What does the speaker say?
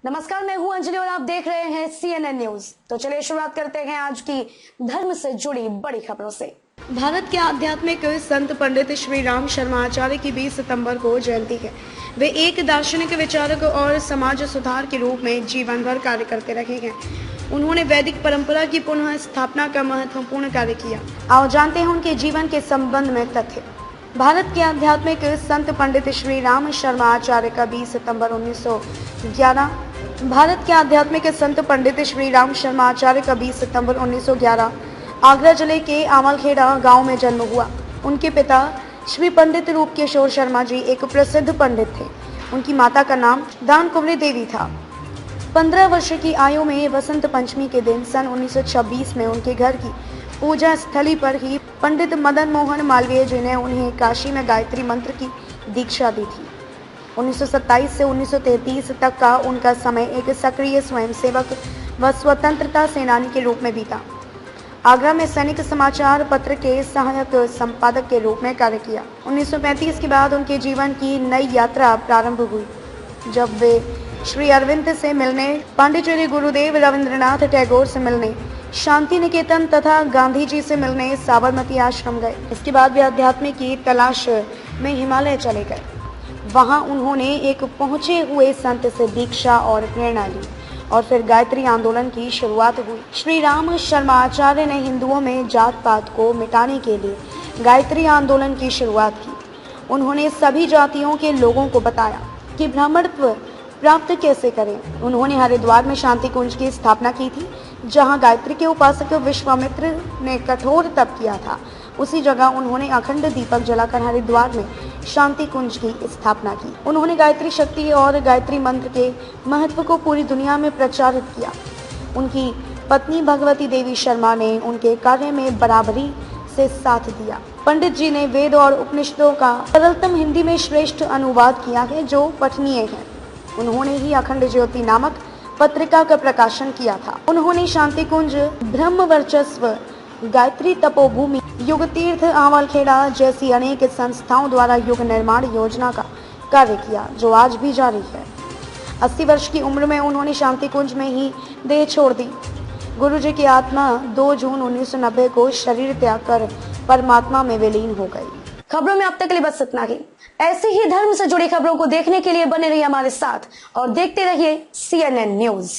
नमस्कार, मैं हूं अंजलि और आप देख रहे हैं CNN न्यूज। तो चलिए शुरुआत करते हैं आज की धर्म से जुड़ी बड़ी खबरों से। भारत के आध्यात्मिक संत पंडित श्री राम शर्मा आचार्य की 20 सितंबर को जयंती है। वे एक दार्शनिक विचारक और समाज सुधार के रूप में जीवन भर कार्य करते रहे हैं। उन्होंने वैदिक परंपरा की पुनः स्थापना का महत्वपूर्ण कार्य किया। आओ जानते हैं उनके जीवन के संबंध में तथ्य। भारत के आध्यात्मिक संत पंडित श्री राम शर्मा आचार्य का 20 सितंबर 1911 भारत के आध्यात्मिक संत पंडित श्री राम शर्मा आचार्य का 20 सितंबर 1911 आगरा जिले के आमलखेड़ा गांव में जन्म हुआ। उनके पिता श्री पंडित रूप किशोर शर्मा जी एक प्रसिद्ध पंडित थे। उनकी माता का नाम दान कुंवरी देवी था। 15 वर्ष की आयु में वसंत पंचमी के दिन सन 1926 में उनके घर की पूजा स्थली पर ही पंडित मदन मोहन मालवीय जी ने उन्हें काशी में गायत्री मंत्र की दीक्षा दी थी। 1927 से 1933 तक का उनका समय एक सक्रिय स्वयंसेवक व स्वतंत्रता सेनानी के रूप में बीता। आगरा में सैनिक समाचार पत्र के सहायक संपादक के रूप में कार्य किया। 1935 के बाद उनके जीवन की नई यात्रा प्रारंभ हुई, जब वे श्री अरविंद से मिलने, पांडिचेरी गुरुदेव रविंद्रनाथ टैगोर से मिलने, शांति निकेतन तथा गांधी जी से मिलने साबरमती आश्रम गए। इसके बाद वे अध्यात्म की तलाश में हिमालय चले गए। वहां उन्होंने एक पहुंचे हुए संत से दीक्षा और प्रेरणा ली और फिर गायत्री आंदोलन की शुरुआत हुई। श्री राम शर्मा आचार्य ने हिंदुओं में जात पात को मिटाने के लिए गायत्री आंदोलन की शुरुआत की। उन्होंने सभी जातियों के लोगों को बताया कि ब्राह्मणत्व प्राप्त कैसे करें। उन्होंने हरिद्वार में शांति कुंज की स्थापना की थी, जहां गायत्री के उपासक विश्वामित्र ने कठोर तप किया था। उसी जगह उन्होंने अखंड दीपक जलाकर हरिद्वार में शांति कुंज की स्थापना की। उन्होंने गायत्री शक्ति और गायत्री मंत्र के महत्व को पूरी दुनिया में प्रचारित किया। उनकी पत्नी भगवती देवी शर्मा ने उनके कार्य में बराबरी से साथ दिया। पंडित जी ने वेद और उपनिषदों का सरलतम हिंदी में श्रेष्ठ अनुवाद किया है, जो पठनीय है। उन्होंने ही अखंड ज्योति नामक पत्रिका का प्रकाशन किया था। उन्होंने शांति कुंज, ब्रह्म वर्चस्व, गायत्री तपोभूमि, युग तीर्थ आमलखेड़ा जैसी अनेक संस्थाओं द्वारा युग निर्माण योजना का कार्य किया, जो आज भी जारी है। 80 वर्ष की उम्र में उन्होंने शांति कुंज में ही देह छोड़ दी। गुरु जी की आत्मा 2 जून 1990 को शरीर त्याग कर परमात्मा में विलीन हो गई। खबरों में अब तक के लिए बस इतना ही। ऐसे ही धर्म से जुड़ी खबरों को देखने के लिए बने रहिए हमारे साथ और देखते रहिए CNN न्यूज।